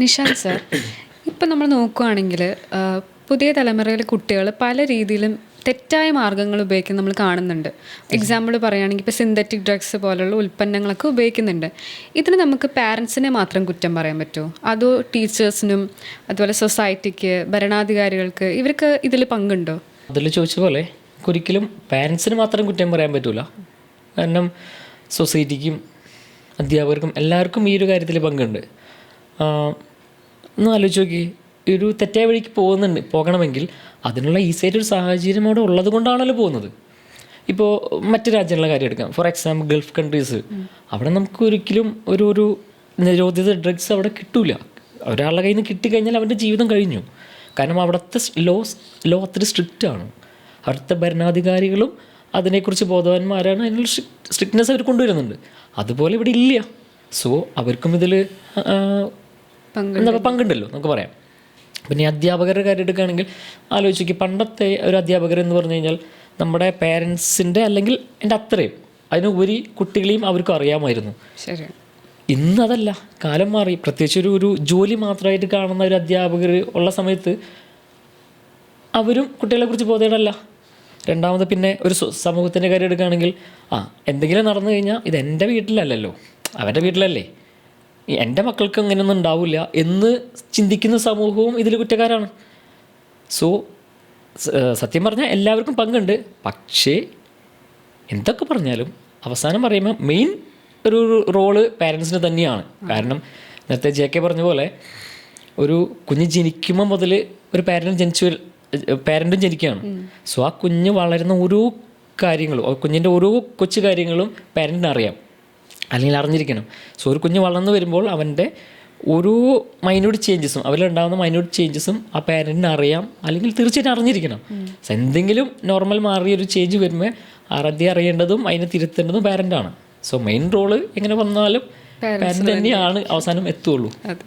Nishant sir, ഇപ്പം നമ്മൾ നോക്കുകയാണെങ്കിൽ പുതിയ തലമുറയിലെ കുട്ടികൾ പല രീതിയിലും തെറ്റായ മാർഗ്ഗങ്ങൾ ഉപയോഗിക്കുന്നത് നമ്മൾ കാണുന്നുണ്ട്. എക്സാമ്പിൾ പറയുകയാണെങ്കിൽ ഇപ്പോൾ സിന്തറ്റിക് ഡ്രഗ്സ് പോലുള്ള ഉൽപ്പന്നങ്ങളൊക്കെ ഉപയോഗിക്കുന്നുണ്ട്. ഇതിന് നമുക്ക് പാരൻസിനെ മാത്രം കുറ്റം പറയാൻ പറ്റുമോ, അതോ ടീച്ചേഴ്സിനും അതുപോലെ സൊസൈറ്റിക്ക്, ഭരണാധികാരികൾക്ക് ഇവർക്ക് ഇതിൽ പങ്കുണ്ടോ? അതിൽ ചോദിച്ച പോലെ ഒരിക്കലും പാരൻസിന് മാത്രം കുറ്റം പറയാൻ പറ്റില്ല. കാരണം സൊസൈറ്റിക്കും അധ്യാപകർക്കും എല്ലാവർക്കും ഈ ഒരു കാര്യത്തിൽ പങ്കുണ്ട്. ഒന്ന് ആലോചിച്ച് നോക്കി, ഒരു തെറ്റായ വഴിക്ക് പോകണമെങ്കിൽ അതിനുള്ള ഈസിയായിട്ടൊരു സാഹചര്യം അവിടെ ഉള്ളത് കൊണ്ടാണല്ലോ പോകുന്നത്. ഇപ്പോൾ മറ്റു രാജ്യങ്ങളുടെ കാര്യം എടുക്കാം. ഫോർ എക്സാമ്പിൾ ഗൾഫ് കൺട്രീസ്, അവിടെ നമുക്ക് ഒരിക്കലും ഒരു നിരോധിത ഡ്രഗ്സ് അവിടെ കിട്ടൂല. ഒരാളുടെ കയ്യിൽ നിന്ന് കിട്ടിക്കഴിഞ്ഞാൽ അവൻ്റെ ജീവിതം കഴിഞ്ഞു. കാരണം അവിടുത്തെ ലോ അത്ര സ്ട്രിക്റ്റ് ആണ്. അവിടുത്തെ ഭരണാധികാരികളും അതിനെക്കുറിച്ച് ബോധവാന്മാരാണ്. അതിനുള്ള സ്ട്രിക്ട്നെസ് അവർ കൊണ്ടുവരുന്നുണ്ട്. അതുപോലെ ഇവിടെ ഇല്ല. സോ അവർക്കും ഇതിൽ പങ്കുണ്ടല്ലോ നമുക്ക് പറയാം. പിന്നെ അധ്യാപകരുടെ കാര്യം എടുക്കുകയാണെങ്കിൽ ആലോചിക്കുക, പണ്ടത്തെ ഒരു അധ്യാപകർ എന്ന് പറഞ്ഞു കഴിഞ്ഞാൽ നമ്മുടെ പേരൻസിൻ്റെ അല്ലെങ്കിൽ എൻ്റെ അത്രയും അതിനുപരി കുട്ടികളെയും അവർക്കും അറിയാമായിരുന്നു. ശരി. ഇന്നതല്ല, കാലം മാറി. പ്രത്യേകിച്ച് ഒരു ജോലി മാത്രമായിട്ട് കാണുന്ന ഒരു അധ്യാപകർ ഉള്ള സമയത്ത് അവരും കുട്ടികളെക്കുറിച്ച് ബോധേടല്ല. രണ്ടാമത് പിന്നെ ഒരു സമൂഹത്തിൻ്റെ കാര്യം എടുക്കുകയാണെങ്കിൽ എന്തെങ്കിലും നടന്നു കഴിഞ്ഞാൽ ഇത് എൻ്റെ വീട്ടിലല്ലല്ലോ, അവരുടെ വീട്ടിലല്ലേ, എൻ്റെ മക്കൾക്ക് അങ്ങനെയൊന്നും ഉണ്ടാവില്ല എന്ന് ചിന്തിക്കുന്ന സമൂഹവും ഇതിൽ കുറ്റക്കാരാണ്. സോ സത്യം പറഞ്ഞാൽ എല്ലാവർക്കും പങ്കുണ്ട്. പക്ഷേ എന്തൊക്കെ പറഞ്ഞാലും അവസാനം പറയുമ്പോൾ മെയിൻ ഒരു റോള് പാരൻസിന് തന്നെയാണ്. കാരണം നേരത്തെ JK പറഞ്ഞ പോലെ ഒരു കുഞ്ഞ് ജനിക്കുമ്പോൾ മുതൽ ഒരു പാരൻറ്റും ജനിക്കുകയാണ്. സോ ആ കുഞ്ഞ് വളരുന്ന ഓരോ കാര്യങ്ങളും, കുഞ്ഞിൻ്റെ ഓരോ കൊച്ചു കാര്യങ്ങളും പാരൻറ്റിന് അറിയാം, അല്ലെങ്കിൽ അറിഞ്ഞിരിക്കണം. സോ ഒരു കുഞ്ഞ് വളർന്നു വരുമ്പോൾ അവൻ്റെ ഓരോ മൈന്യൂട്ട് ചേഞ്ചസും, അവരിലുണ്ടാകുന്ന മൈന്യൂട്ട് ചേഞ്ചസും ആ പാരൻറ്റിന് അറിയാം, അല്ലെങ്കിൽ തീർച്ചയായിട്ടും അറിഞ്ഞിരിക്കണം. സോ എന്തെങ്കിലും നോർമൽ മാറിയൊരു ചേഞ്ച് വരുമ്പോൾ ആദ്യം അറിയേണ്ടതും അതിനെ തിരുത്തേണ്ടതും പാരൻ്റാണ്. സോ മെയിൻ റോള് എങ്ങനെ വന്നാലും പാരൻ്റ് തന്നെയാണ് അവസാനം എത്തുള്ളൂ. അതെ.